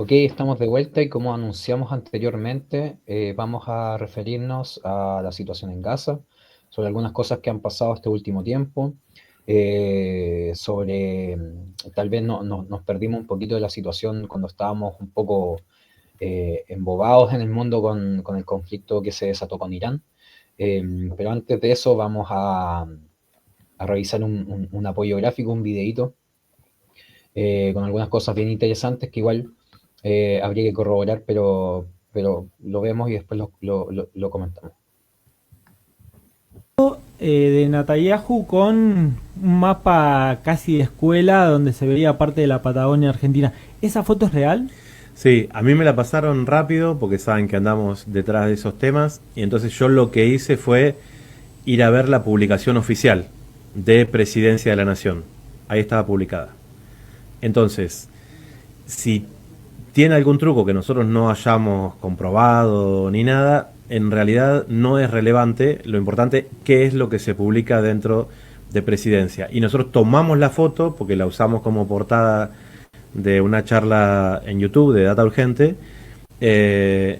Ok, estamos de vuelta y como anunciamos anteriormente, vamos a referirnos a la situación en Gaza, sobre algunas cosas que han pasado este último tiempo, sobre tal vez nos perdimos un poquito de la situación cuando estábamos un poco embobados en el mundo con el conflicto que se desató con Irán. Pero antes de eso vamos a revisar un apoyo gráfico, un videíto con algunas cosas bien interesantes que igual habría que corroborar, pero lo vemos y después lo comentamos. De Netanyahu con un mapa casi de escuela donde se veía parte de la Patagonia Argentina. ¿Esa foto es real? Sí, a mí me la pasaron rápido porque saben que andamos detrás de esos temas y entonces yo lo que hice fue ir a ver la publicación oficial de Presidencia de la Nación. Ahí estaba publicada. Entonces, si tiene algún truco que nosotros no hayamos comprobado ni nada, en realidad no es relevante. Lo importante qué es lo que se publica dentro de Presidencia. Y nosotros tomamos la foto porque la usamos como portada de una charla en YouTube de Data Urgente, eh,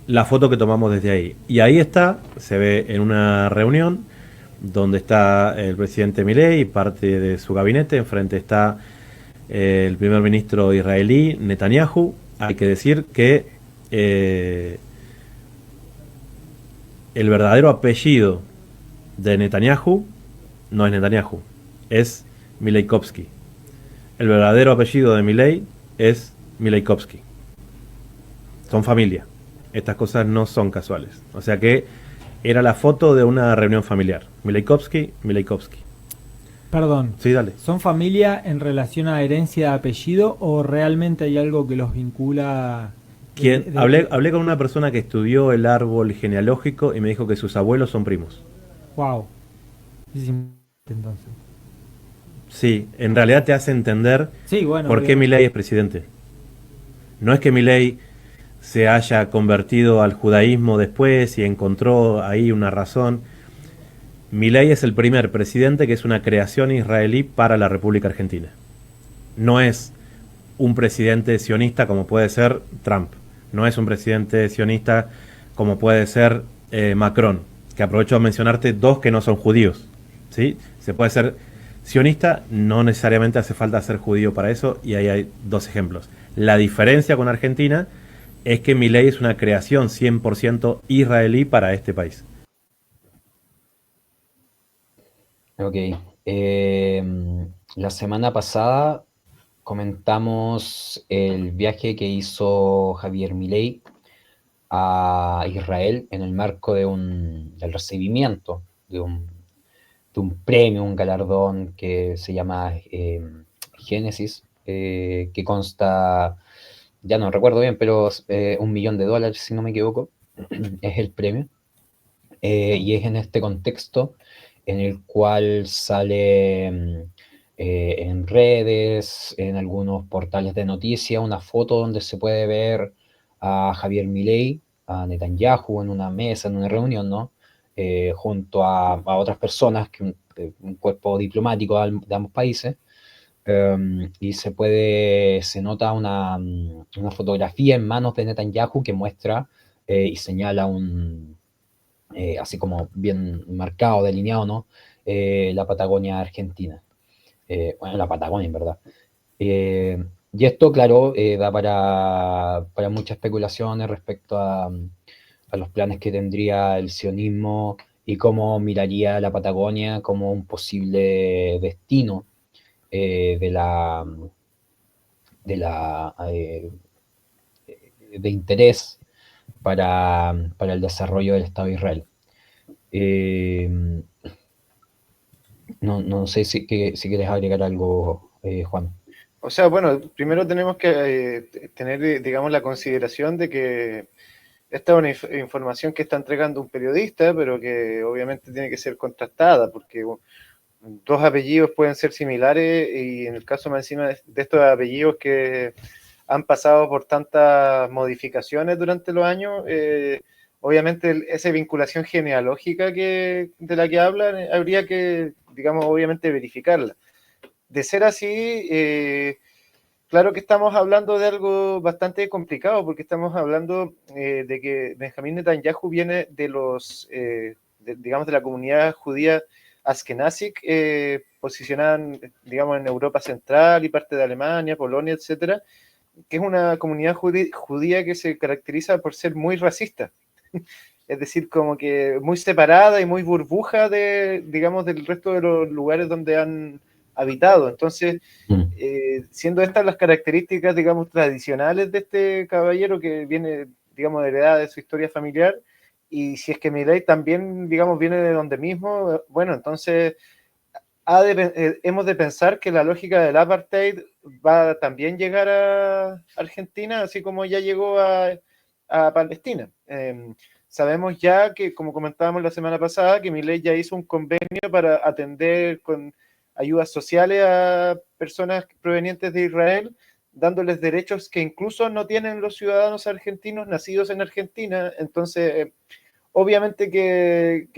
la foto que tomamos desde ahí. Y ahí está, se ve en una reunión donde está el presidente Milei y parte de su gabinete. Enfrente está el primer ministro israelí, Netanyahu. Hay que decir que el verdadero apellido de Netanyahu no es Netanyahu, es Mileikovsky. El verdadero apellido de Milei es Mileikovsky. Son familia. Estas cosas no son casuales. O sea que era la foto de una reunión familiar. Mileikovsky, Mileikovsky. Perdón, Sí, dale. ¿son familia en relación a herencia de apellido o realmente hay algo que los vincula Hablé con una persona que estudió el árbol genealógico y me dijo que sus abuelos son primos. wow, es importante entonces. Sí, en realidad te hace entender Sí, bueno, por qué obviamente. Milei es presidente. No es que Milei se haya convertido al judaísmo después y encontró ahí una razón. Milei es el primer presidente que es una creación israelí para la República Argentina. No es un presidente sionista como puede ser Trump. No es un presidente sionista como puede ser Macron. Que aprovecho a mencionarte dos que no son judíos. ¿Sí? Se puede ser sionista, no necesariamente hace falta ser judío para eso, y ahí hay dos ejemplos. La diferencia con Argentina es que Milei es una creación 100% israelí para este país. Ok, la semana pasada comentamos el viaje que hizo Javier Milei a Israel en el marco del recibimiento de un premio, un galardón que se llama Génesis, que consta, ya no recuerdo bien, pero $1 millón, si no me equivoco, es el premio. Y es en este contexto en el cual sale en redes, en algunos portales de noticias, una foto donde se puede ver a Javier Milei, a Netanyahu en una mesa, en una reunión, ¿no? Junto a otras personas, un cuerpo diplomático de ambos países, y se nota una fotografía en manos de Netanyahu que muestra y señala así como bien marcado, delineado, ¿no? La Patagonia Argentina. Bueno, la Patagonia, en verdad. Y esto, claro, da para muchas especulaciones respecto a los planes que tendría el sionismo y cómo miraría la Patagonia como un posible destino eh, de la, de de interés para el desarrollo del Estado de Israel. Eh, no sé si quieres agregar algo, Juan. O sea, bueno, primero tenemos que tener, digamos, la consideración de que esta es una información que está entregando un periodista, pero que obviamente tiene que ser contrastada, porque dos apellidos pueden ser similares y en el caso más encima de estos apellidos que han pasado por tantas modificaciones durante los años, obviamente esa vinculación genealógica de la que hablan, habría que, digamos, obviamente verificarla. De ser así, claro que estamos hablando de algo bastante complicado, porque estamos hablando de que Benjamín Netanyahu viene de digamos, de la comunidad judía askenazic, posicionada, digamos, en Europa Central y parte de Alemania, Polonia, etcétera, que es una comunidad judía que se caracteriza por ser muy racista. Es decir, como que muy separada y muy burbuja digamos, del resto de los lugares donde han habitado. Entonces, siendo estas las características, digamos, tradicionales de este caballero que viene, digamos, heredada de su historia familiar, y si es que Milei también, digamos, viene de donde mismo, bueno, entonces hemos de pensar que la lógica del apartheid va a también llegar a Argentina, así como ya llegó a Palestina. Sabemos ya que, como comentábamos la semana pasada, que Milei ya hizo un convenio para atender con ayudas sociales a personas provenientes de Israel, dándoles derechos que incluso no tienen los ciudadanos argentinos nacidos en Argentina. Entonces, obviamente que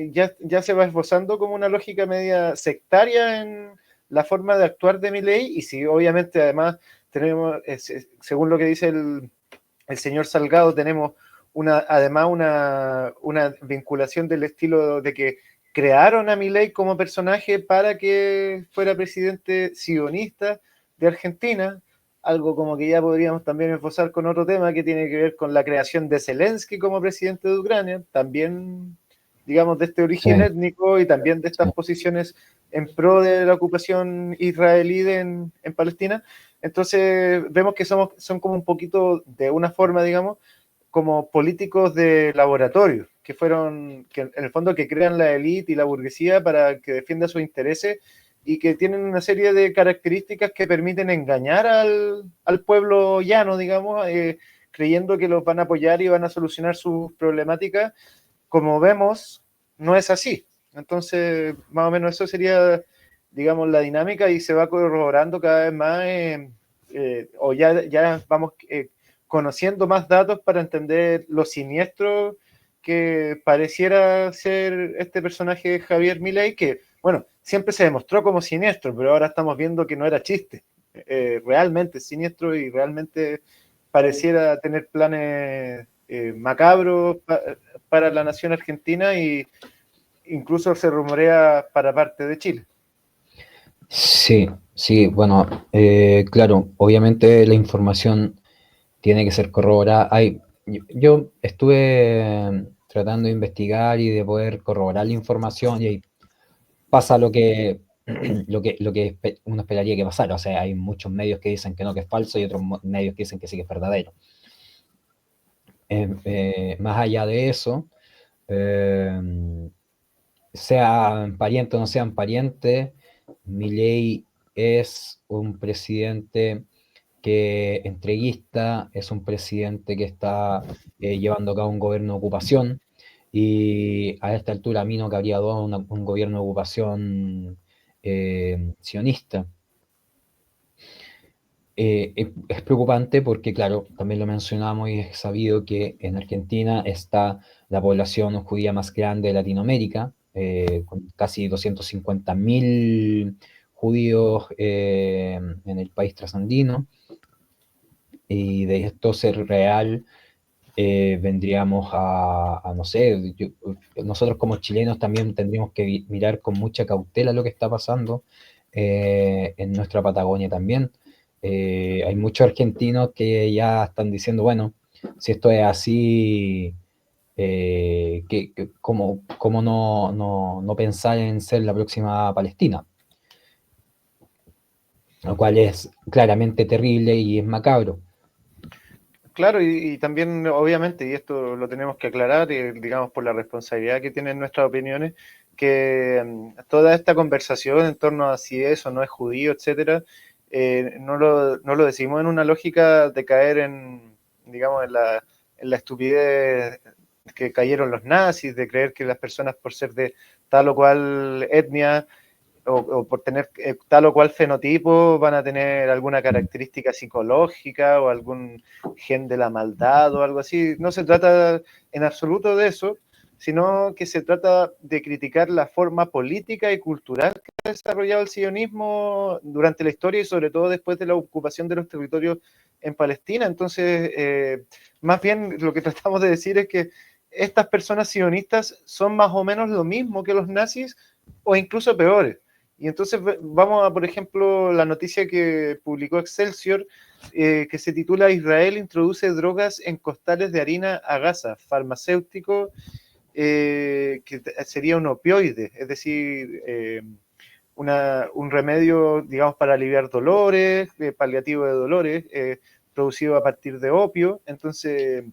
ya se va esbozando como una lógica media sectaria en la forma de actuar de Milei, y si obviamente además tenemos, según lo que dice el señor Salgado, tenemos además una vinculación del estilo de que crearon a Milei como personaje para que fuera presidente sionista de Argentina, algo como que ya podríamos también esbozar con otro tema que tiene que ver con la creación de Zelensky como presidente de Ucrania, también, digamos, de este origen Sí, étnico y también de estas sí. posiciones en pro de la ocupación israelí en Palestina. Entonces vemos que son como un poquito, de una forma, digamos, como políticos de laboratorio, que en el fondo que crean la élite y la burguesía para que defienda sus intereses, y que tienen una serie de características que permiten engañar al pueblo llano, digamos, creyendo que los van a apoyar y van a solucionar sus problemáticas. Como vemos, no es así. Entonces, más o menos eso sería, digamos, la dinámica, y se va corroborando cada vez más, o ya vamos conociendo más datos para entender lo siniestro que pareciera ser este personaje Javier Milei, que, bueno, siempre se demostró como siniestro, pero ahora estamos viendo que no era chiste. Realmente siniestro, y realmente pareciera tener planes macabros para la nación argentina, y incluso se rumorea para parte de Chile. Sí, sí, bueno, claro, obviamente la información tiene que ser corroborada. Yo estuve tratando de investigar y de poder corroborar la información, y ahí pasa lo que, lo que uno esperaría que pasara. O sea, hay muchos medios que dicen que no, que es falso, y otros medios que dicen que sí, que es verdadero. Más allá de eso, eh, sean parientes o no sean parientes, Milei es un presidente que entreguista, es un presidente que está llevando a cabo un gobierno de ocupación, y a esta altura a mí no cabría duda un gobierno de ocupación sionista. Es preocupante porque, claro, también lo mencionamos y es sabido que en Argentina está la población judía más grande de Latinoamérica, con casi 250.000 judíos en el país trasandino, y de esto ser real, vendríamos no sé, nosotros como chilenos también tendríamos que mirar con mucha cautela lo que está pasando en nuestra Patagonia también. Hay muchos argentinos que ya están diciendo, bueno, si esto es así, ¿cómo no pensar en ser la próxima Palestina? Lo cual es claramente terrible y es macabro. Claro, y también, obviamente, y esto lo tenemos que aclarar, digamos, por la responsabilidad que tienen nuestras opiniones, que toda esta conversación en torno a si es o no es judío, etcétera, no lo decimos en una lógica de caer digamos, en la estupidez que cayeron los nazis, de creer que las personas, por ser de tal o cual etnia, o por tener tal o cual fenotipo, van a tener alguna característica psicológica o algún gen de la maldad o algo así. No se trata en absoluto de eso, sino que se trata de criticar la forma política y cultural que desarrollado el sionismo durante la historia y sobre todo después de la ocupación de los territorios en Palestina. Entonces, más bien lo que tratamos de decir es que estas personas sionistas son más o menos lo mismo que los nazis o incluso peores. Y entonces vamos a, por ejemplo, la noticia que publicó Excelsior, que se titula Israel introduce drogas en costales de harina a Gaza, farmacéutico, que sería un opioide, es decir, un remedio, digamos, para aliviar dolores, paliativo de dolores, producido a partir de opio. Entonces,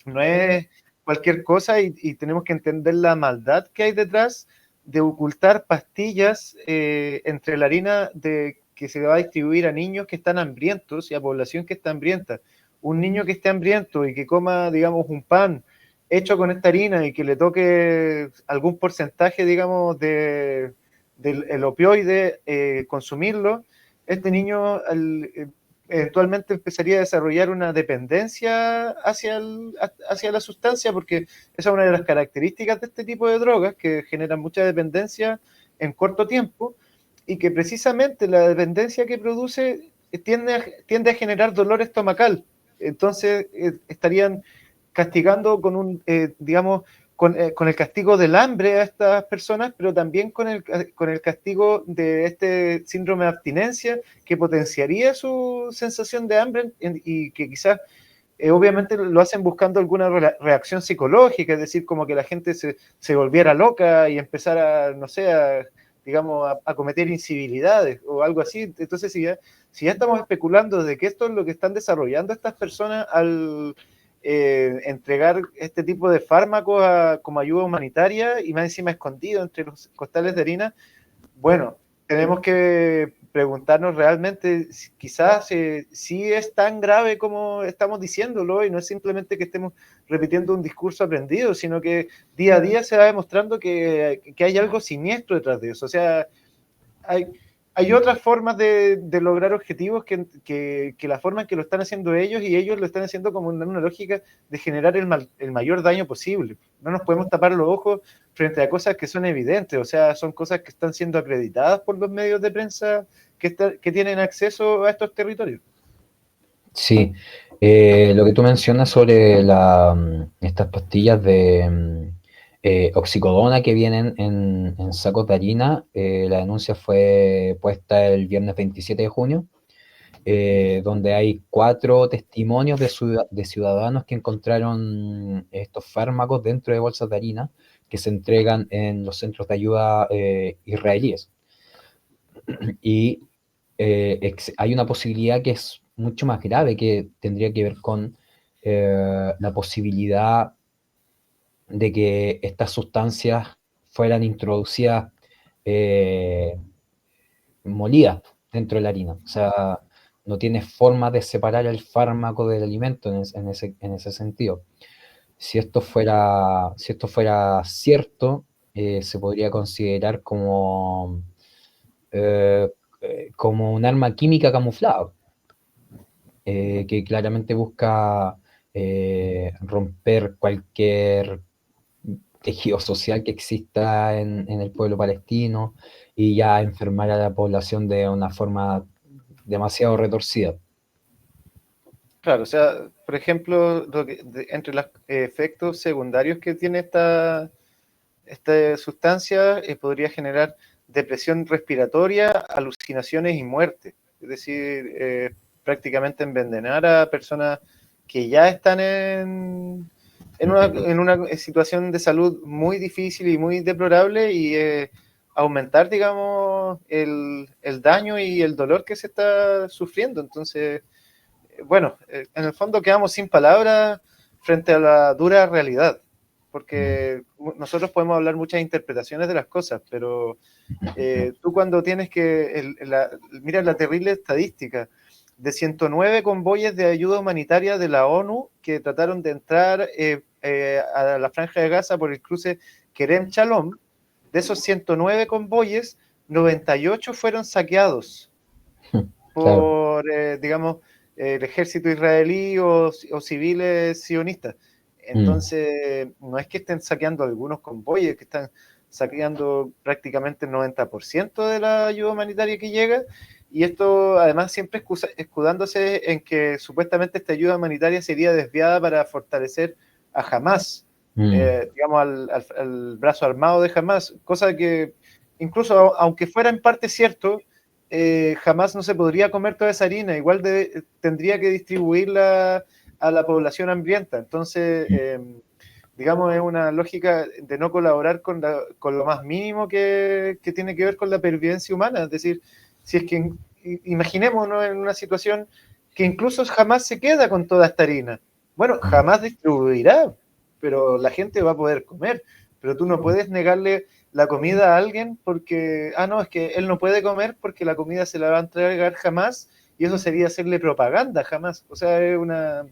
no es cualquier cosa y tenemos que entender la maldad que hay detrás de ocultar pastillas entre la harina que se va a distribuir a niños que están hambrientos y a población que está hambrienta. Un niño que esté hambriento y que coma, digamos, un pan hecho con esta harina y que le toque algún porcentaje, digamos, del opioide, consumirlo, este niño eventualmente empezaría a desarrollar una dependencia hacia la sustancia, porque esa es una de las características de este tipo de drogas, que generan mucha dependencia en corto tiempo, y que precisamente la dependencia que produce tiende a generar dolor estomacal. Entonces estarían castigando digamos, con el castigo del hambre a estas personas, pero también con el castigo de este síndrome de abstinencia que potenciaría su sensación de hambre y que quizás obviamente lo hacen buscando alguna reacción psicológica, es decir, como que la gente se volviera loca y empezara, no sé, digamos, a cometer incivilidades o algo así. Entonces, si ya estamos especulando de que esto es lo que están desarrollando estas personas al entregar este tipo de fármacos como ayuda humanitaria y más encima escondido entre los costales de harina, bueno, tenemos que preguntarnos realmente, quizás si es tan grave como estamos diciéndolo y no es simplemente que estemos repitiendo un discurso aprendido, sino que día a día se va demostrando que hay algo siniestro detrás de eso. O sea, hay otras formas de lograr objetivos que la forma en que lo están haciendo ellos, y ellos lo están haciendo como una lógica de generar el mayor daño posible. No nos podemos tapar los ojos frente a cosas que son evidentes, o sea, son cosas que están siendo acreditadas por los medios de prensa que tienen acceso a estos territorios. Sí, lo que tú mencionas sobre estas pastillas de oxicodona que vienen en sacos de harina, la denuncia fue puesta el viernes 27 de junio, donde hay 4 testimonios de ciudadanos que encontraron estos fármacos dentro de bolsas de harina que se entregan en los centros de ayuda israelíes. Y hay una posibilidad que es mucho más grave, que tendría que ver con la posibilidad de que estas sustancias fueran introducidas molidas dentro de la harina. O sea, no tiene forma de separar el fármaco del alimento en ese sentido. Si esto fuera cierto, se podría considerar como un arma química camuflada, que claramente busca romper cualquier tejido social que exista en el pueblo palestino y ya enfermar a la población de una forma demasiado retorcida. Claro, o sea, por ejemplo, entre los efectos secundarios que tiene esta sustancia, podría generar depresión respiratoria, alucinaciones y muerte. Es decir, prácticamente envenenar a personas que ya están en una situación de salud muy difícil y muy deplorable, y aumentar, digamos, el daño y el dolor que se está sufriendo. Entonces, bueno, en el fondo quedamos sin palabras frente a la dura realidad, porque nosotros podemos hablar muchas interpretaciones de las cosas, pero tú cuando tienes mira la terrible estadística de 109 convoyes de ayuda humanitaria de la ONU que trataron de entrar a la Franja de Gaza por el cruce Kerem Shalom. De esos 109 convoyes, 98 fueron saqueados por, claro, digamos, el ejército israelí o civiles sionistas. Entonces, no es que estén saqueando algunos convoyes, que están saqueando prácticamente el 90% de la ayuda humanitaria que llega, y esto además siempre escudándose en que supuestamente esta ayuda humanitaria sería desviada para fortalecer a Hamas, digamos al brazo armado de Hamas, cosa que incluso aunque fuera en parte cierto, Hamas no se podría comer toda esa harina, igual tendría que distribuirla a la población hambrienta. Entonces, digamos, es una lógica de no colaborar con lo más mínimo que tiene que ver con la pervivencia humana. Es decir, si es que imaginémonos en una situación que incluso jamás se queda con toda esta harina. Bueno, jamás distribuirá, pero la gente va a poder comer. Pero tú no puedes negarle la comida a alguien porque, no, es que él no puede comer porque la comida se la va a entregar jamás, y eso sería hacerle propaganda jamás. O sea, es no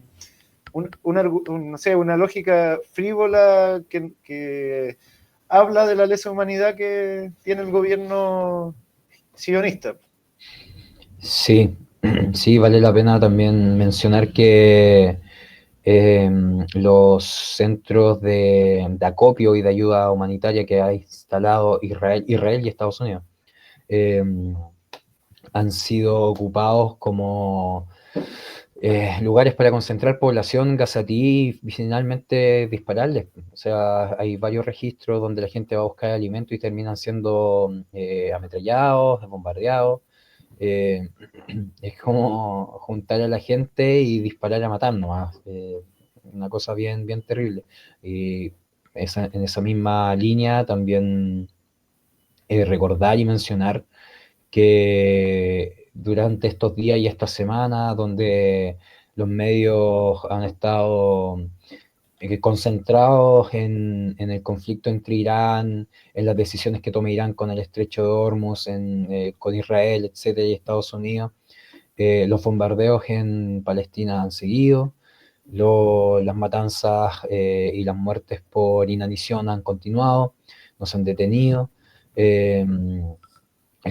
sé, una lógica frívola que habla de la lesa humanidad que tiene el gobierno sionista. Sí, sí, vale la pena también mencionar que los centros de acopio y de ayuda humanitaria que ha instalado Israel y Estados Unidos han sido ocupados como lugares para concentrar población gazatí y finalmente dispararles. O sea, hay varios registros donde la gente va a buscar alimento y terminan siendo ametrallados, bombardeados. Es como juntar a la gente y disparar a matar nomás. Una cosa bien, bien terrible. Y en esa misma línea también recordar y mencionar que durante estos días y esta semana, donde los medios han estado concentrados en el conflicto entre Irán, en las decisiones que toma Irán con el estrecho de Hormuz, con Israel, etcétera, y Estados Unidos, los bombardeos en Palestina han seguido, las matanzas y las muertes por inanición han continuado, no se han detenido. El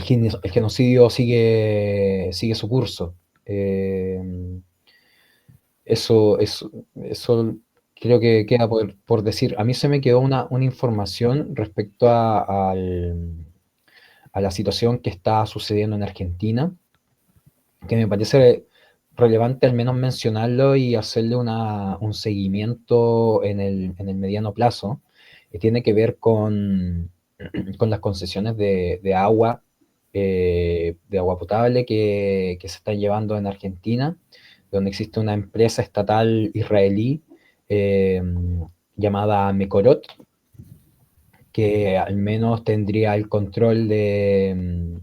genocidio sigue su curso. Eso creo que queda por decir. A mí se me quedó una información respecto a la situación que está sucediendo en Argentina, que me parece relevante al menos mencionarlo y hacerle un seguimiento en el mediano plazo, que tiene que ver con las concesiones de agua potable que se están llevando en Argentina, donde existe una empresa estatal israelí llamada Mekorot, que al menos tendría el control de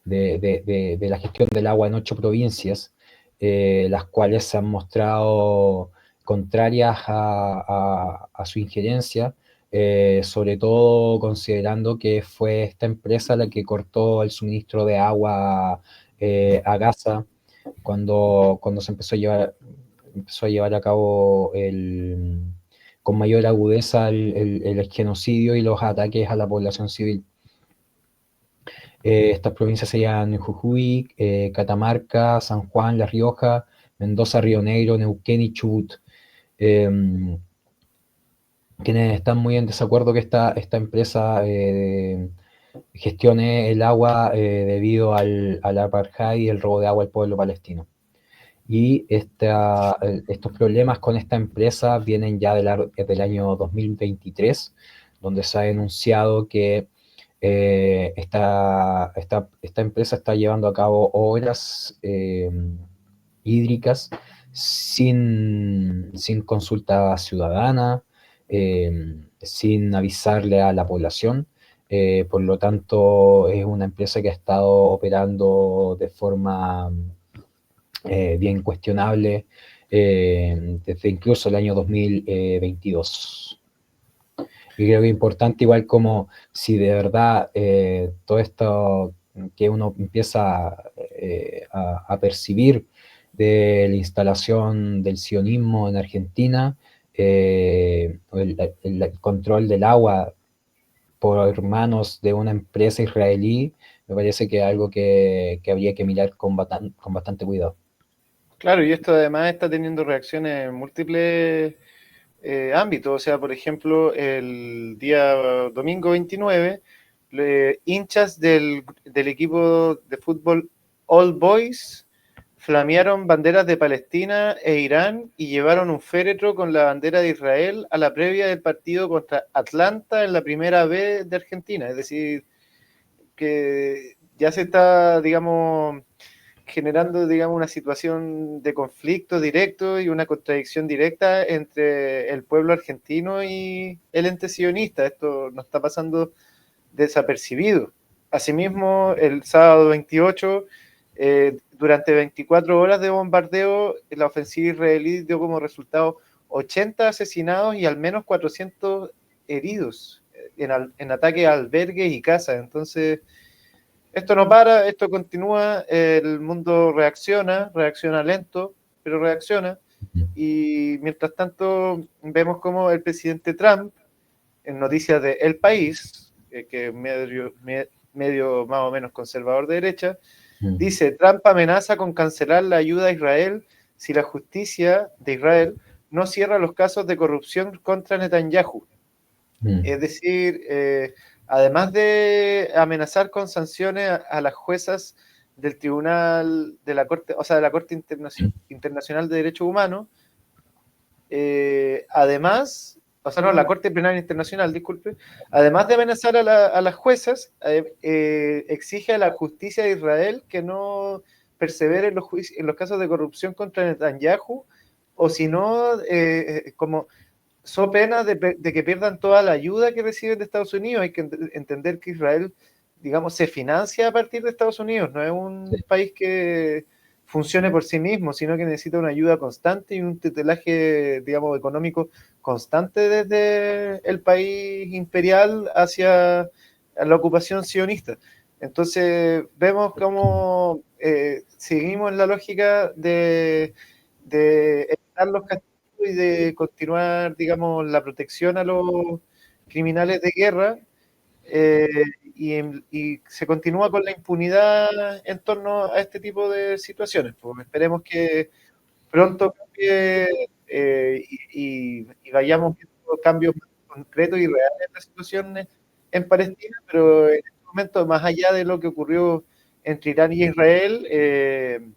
la gestión del agua en 8 provincias, las cuales se han mostrado contrarias a su injerencia, sobre todo considerando que fue esta empresa la que cortó el suministro de agua a Gaza cuando se empezó a llevar a cabo con mayor agudeza el genocidio y los ataques a la población civil. Estas provincias serían Jujuy, Catamarca, San Juan, La Rioja, Mendoza, Río Negro, Neuquén y Chubut. Quienes están muy en desacuerdo que esta empresa gestione el agua debido al apartheid y el robo de agua al pueblo palestino. Y estos problemas con esta empresa vienen ya del año 2023, donde se ha denunciado que esta empresa está llevando a cabo obras hídricas sin consulta ciudadana, sin avisarle a la población. Por lo tanto, es una empresa que ha estado operando de forma bien cuestionable desde incluso el año 2022. Y creo que es importante, igual como si de verdad todo esto que uno empieza a percibir de la instalación del sionismo en Argentina, el control del agua por manos de una empresa israelí, me parece que es algo que habría que mirar con bastante cuidado. Claro, y esto además está teniendo reacciones múltiples ámbitos. O sea, por ejemplo, el día domingo 29, hinchas del equipo de fútbol All Boys flamearon banderas de Palestina e Irán y llevaron un féretro con la bandera de Israel a la previa del partido contra Atlanta en la primera B de Argentina. Es decir, que ya se está, digamos, generando, digamos, una situación de conflicto directo y una contradicción directa entre el pueblo argentino y el ente sionista. Esto no está pasando desapercibido. Asimismo, el sábado 28, durante 24 horas de bombardeo, la ofensiva israelí dio como resultado 80 asesinados y al menos 400 heridos en ataques a albergues y casas. Entonces, esto no para, esto continúa, el mundo reacciona lento, pero reacciona. Y mientras tanto, vemos como el presidente Trump, en noticias de El País, que es medio más o menos conservador de derecha, dice: Trump amenaza con cancelar la ayuda a Israel si la justicia de Israel no cierra los casos de corrupción contra Netanyahu. Es decir, además de amenazar con sanciones a las juezas del tribunal de la Corte, o sea, de la Corte Internacional de Derechos Humanos, además, o sea, no, la Corte Penal Internacional, disculpe, además de amenazar a las juezas, exige a la justicia de Israel que no persevere en los casos de corrupción contra Netanyahu, o si no, como so pena de que pierdan toda la ayuda que reciben de Estados Unidos. Hay que entender que Israel, digamos, se financia a partir de Estados Unidos, no es un país que funcione por sí mismo, sino que necesita una ayuda constante y un tutelaje, digamos, económico constante desde el país imperial hacia la ocupación sionista. Entonces, vemos cómo seguimos en la lógica de evitar los castigos y de continuar, digamos, la protección a los criminales de guerra, y se continúa con la impunidad en torno a este tipo de situaciones. Pues esperemos que pronto cambie, y vayamos viendo cambios más concretos y reales en la situación en Palestina, pero en este momento, más allá de lo que ocurrió entre Irán y Israel,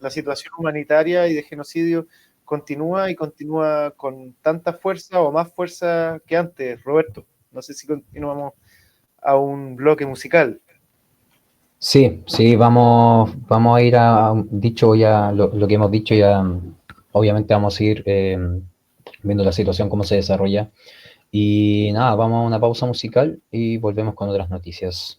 la situación humanitaria y de genocidio continúa y continúa con tanta fuerza o más fuerza que antes. Roberto, no sé si continuamos a un bloque musical. Sí, vamos a ir dicho ya lo que hemos dicho ya. Obviamente vamos a seguir viendo la situación, cómo se desarrolla. Y nada, vamos a una pausa musical y volvemos con otras noticias.